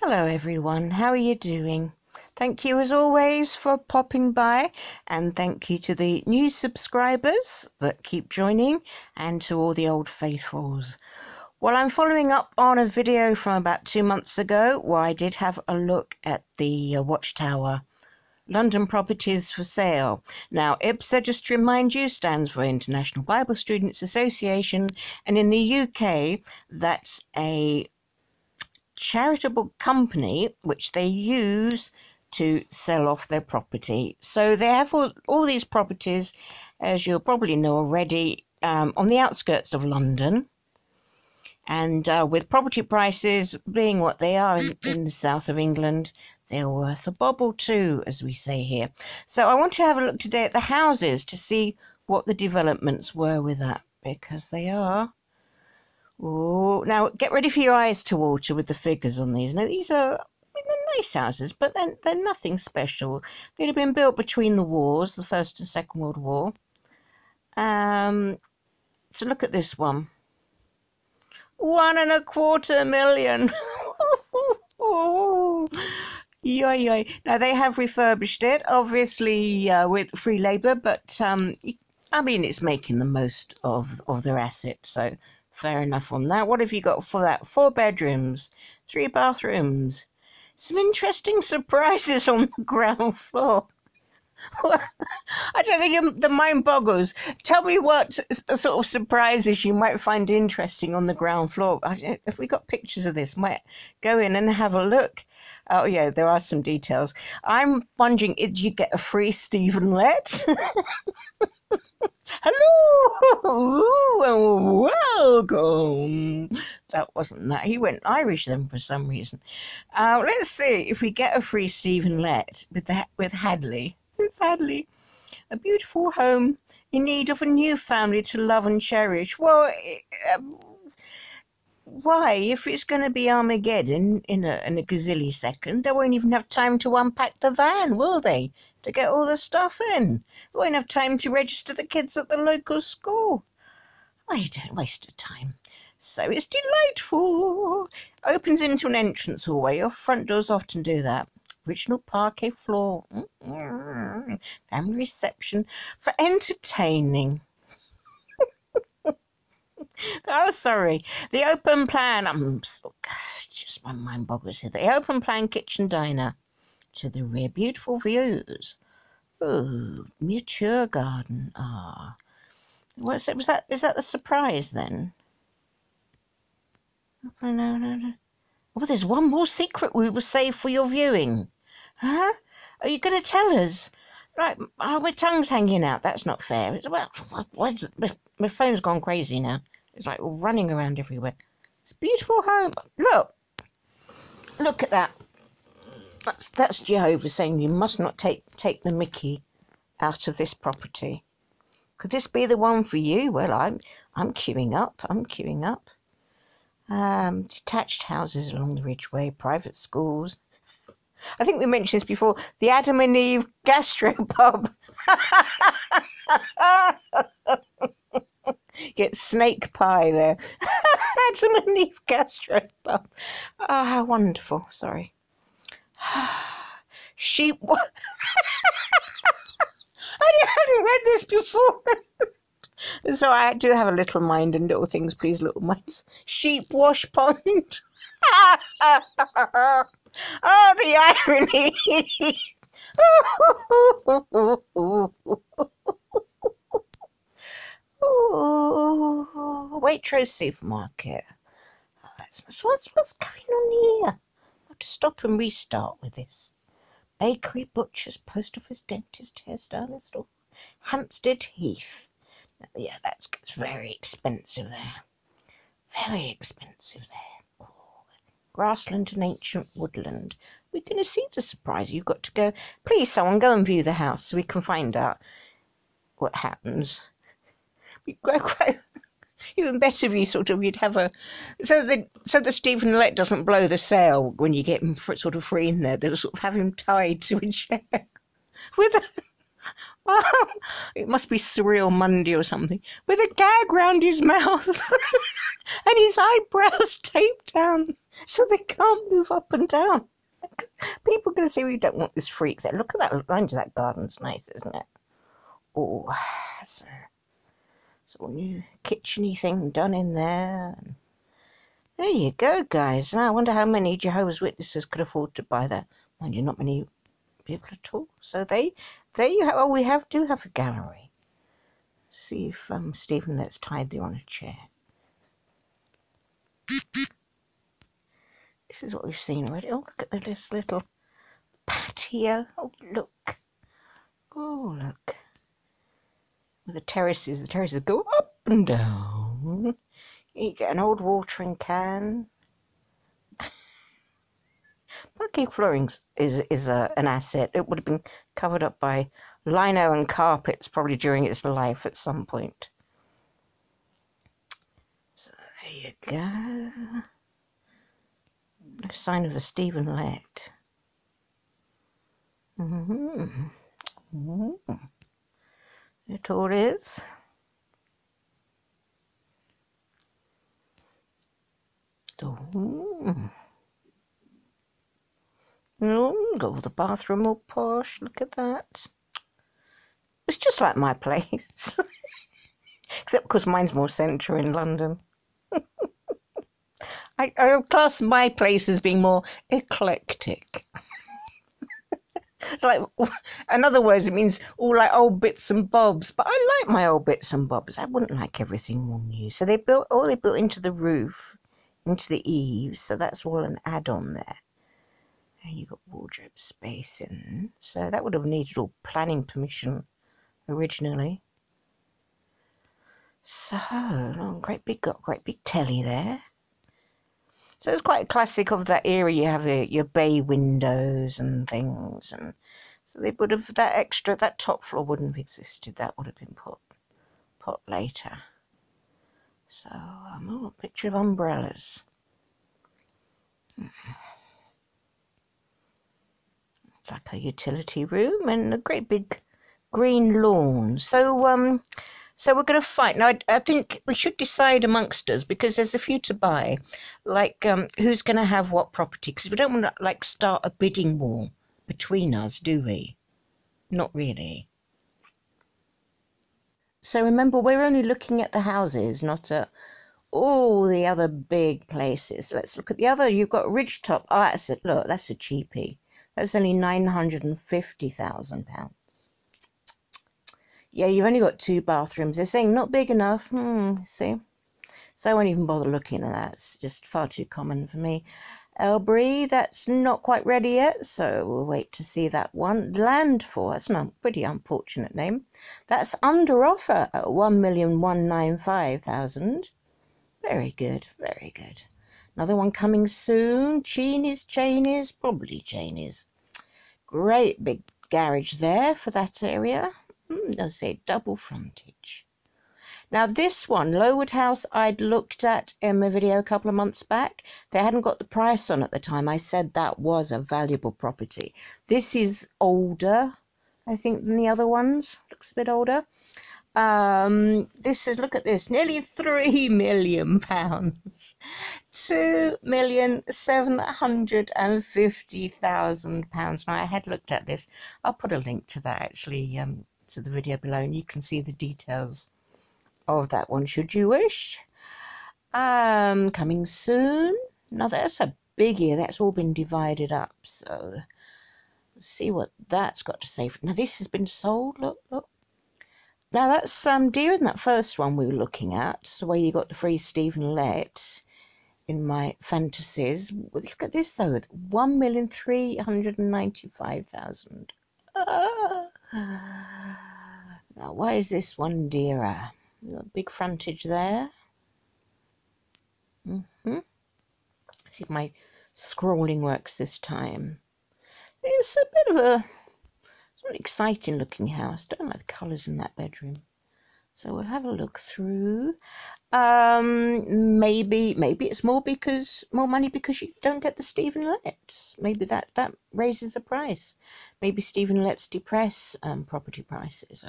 Hello everyone, how are you doing? Thank you as always for popping by, and thank you to the new subscribers that keep joining and to all the old faithfuls. Well, I'm following up on a video from about 2 months ago where I did have a look at the Watchtower London properties for sale. Now, IBSA, just to remind you, stands for International Bible Students Association, and in the UK that's a charitable company which they use to sell off their property. So they have all these properties, as you'll probably know already, on the outskirts of London, and with property prices being what they are in the south of England, they're worth a bob or two, as we say here. So I want to have a look today at the houses to see what the developments were with that, because they are. Oh, now get ready for your eyes to water with the figures on these. Now these are, they're nice houses, but they're nothing special. They'd have been built between the wars, the First and Second World War. So look at this one. 1.25 million. Yoy. Now they have refurbished it, obviously with free labour, but I mean it's making the most of their assets, so fair enough on that. What have you got for that? 4 bedrooms, 3 bathrooms. Some interesting surprises on the ground floor. I don't think the mind boggles. Tell me what sort of surprises you might find interesting on the ground floor. If we got pictures of this, might go in and have a look. Oh yeah, there are some details. I'm wondering, did you get a free Stephen Lett? Hello and welcome. That wasn't that. He went Irish then for some reason. Let's see if we get a free Stephen Lett with Hadley. It's Hadley. A beautiful home in need of a new family to love and cherish. Well, why? If it's going to be Armageddon in a gazillion second, they won't even have time to unpack the van, will they? To get all the stuff in. They won't have time to register the kids at the local school. I don't waste of time. So it's delightful. Opens into an entrance hallway. Your front doors often do that. Original parquet floor. Family reception for entertaining. Oh, sorry. The open plan. Just my mind boggles here. The open plan kitchen diner to the rear. Beautiful views. Oh, mature garden. What's it? Is that the surprise then? No. Oh, there's one more secret we will save for your viewing. Huh? Are you going to tell us? Right, my tongue's hanging out. That's not fair. My phone's gone crazy now. It's like running around everywhere. It's a beautiful home. Look at that. That's Jehovah saying you must not take the mickey out of this property. Could this be the one for you? Well, I'm queuing up. Detached houses along the Ridgeway, private schools. I think we mentioned this before. The Adam and Eve gastropub. Get snake pie there. Adam and Eve gastropub. Oh, how wonderful. Sorry. Sheep. I hadn't read this before. So I do have a little mind, and little things please little minds. Sheep wash pond. Oh, the irony. Waitrose supermarket. Oh, that's nice. What's going on here? I have to stop and restart with this. Bakery, butcher's, post office, dentist, hairstylist, store. Hampstead Heath. Yeah, that's very expensive there. Very expensive there. Grassland and ancient woodland. We're going to see the surprise. You've got to go. Please, someone go and view the house so we can find out what happens. Even better if you you'd have a so the Stephen Lett doesn't blow the sale when you get him sort of free in there. They'll sort of have him tied to a chair with a it must be Surreal Monday or something, with a gag round his mouth and his eyebrows taped down. so they can't move up and down. People are going to say, we don't want this freak there. Look at that line to that garden's nice, isn't it? Oh, so a new kitcheny thing done in there. There you go, guys. Now I wonder how many Jehovah's Witnesses could afford to buy that. Mind you, not many people at all. So there you have. Oh, we do have a gallery. See if Stephen lets tied you on a chair. This is what we've seen already. Oh, look at this little patio. Oh, look. Oh, look. The terraces go up and down. You get an old watering can. Parquet flooring is an asset. It would have been covered up by lino and carpets probably during its life at some point. So there you go. No sign of the Stephen Lett. It all is. Got the bathroom all posh. Look at that. It's just like my place. Except because mine's more central in London. I'll class my place as being more eclectic. It's like, in other words, it means all like old bits and bobs. But I like my old bits and bobs. I wouldn't like everything all new. So they built into the roof, into the eaves. So that's all an add-on there. And you've got wardrobe space in. So that would have needed all planning permission originally. So, got great big telly there. So it's quite a classic of that era. You have your bay windows and things, and so they would have that top floor wouldn't have existed. That would have been put later. So a picture of umbrellas. It's like a utility room and a great big green lawn. So we're going to fight. Now, I think we should decide amongst us, because there's a few to buy, like who's going to have what property, because we don't want to like start a bidding war between us, do we? Not really. So remember, we're only looking at the houses, not at all the other big places. Let's look at the other. You've got Ridgetop. Oh, that's a cheapie. That's only £950,000. Yeah, you've only got 2 bathrooms. They're saying not big enough. See? So I won't even bother looking at that. It's just far too common for me. Elbury, that's not quite ready yet, so we'll wait to see that one. Landfall, that's a pretty unfortunate name. That's under offer at 1,195,000. Very good, very good. Another one coming soon. Cheney's, probably Cheney's. Great big garage there for that area. They'll say double frontage. Now this one, Lowood House, I'd looked at in my video a couple of months back. They hadn't got the price on at the time. I said that was a valuable property. This is older, I think, than the other ones. Looks a bit older. Look at this, nearly £3 million. £2,750,000. Now I had looked at this. I'll put a link to that actually, to the video below, and you can see the details of that one should you wish. Coming soon. Now that's a biggie. That's all been divided up, so let's see what that's got to say. Now this has been sold. Look. Now that's dearer than that first one we were looking at, the way you got the free Stephen Lett in my fantasies. Look at this though, 1,395,000. Now why is this one dearer? Got a big frontage there. See if my scrolling works this time. It's a bit of an exciting looking house. Don't like the colours in that bedroom. So we'll have a look through. Maybe it's more money because you don't get the Stephen Lett. Maybe that raises the price. Maybe Stephen Lett's depress property prices.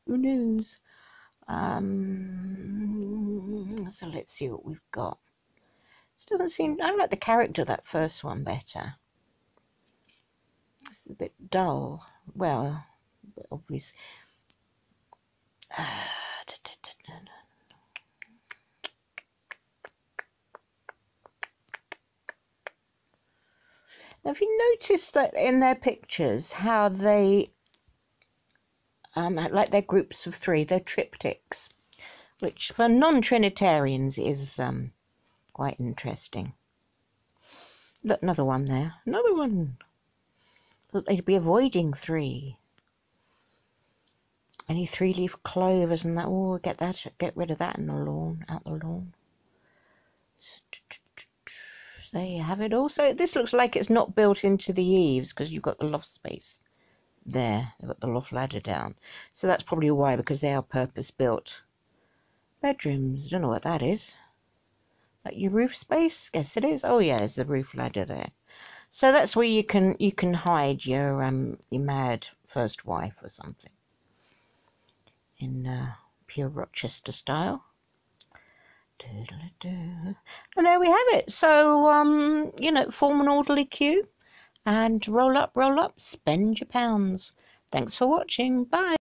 Who knows? So let's see what we've got. This doesn't seem... I like the character of that first one better. This is a bit dull. Well, a bit obvious. Have you noticed that in their pictures how they, like their groups of three, they're triptychs, which for non-Trinitarians is quite interesting. Look, another one there. Another one. Look, they'd be avoiding three. Any three-leaf clovers and that. Oh, get rid of that in the lawn, out the lawn. So there you have it. Also, this looks like it's not built into the eaves because you've got the loft space there. They've got the loft ladder down. So that's probably why, because they are purpose-built bedrooms. I don't know what that is. That your roof space? Yes, it is. Oh yeah, there's the roof ladder there. So that's where you can hide your mad first wife or something in pure Rochester style. And there we have it. So you know, form an orderly queue and roll up, spend your pounds. Thanks for watching. Bye.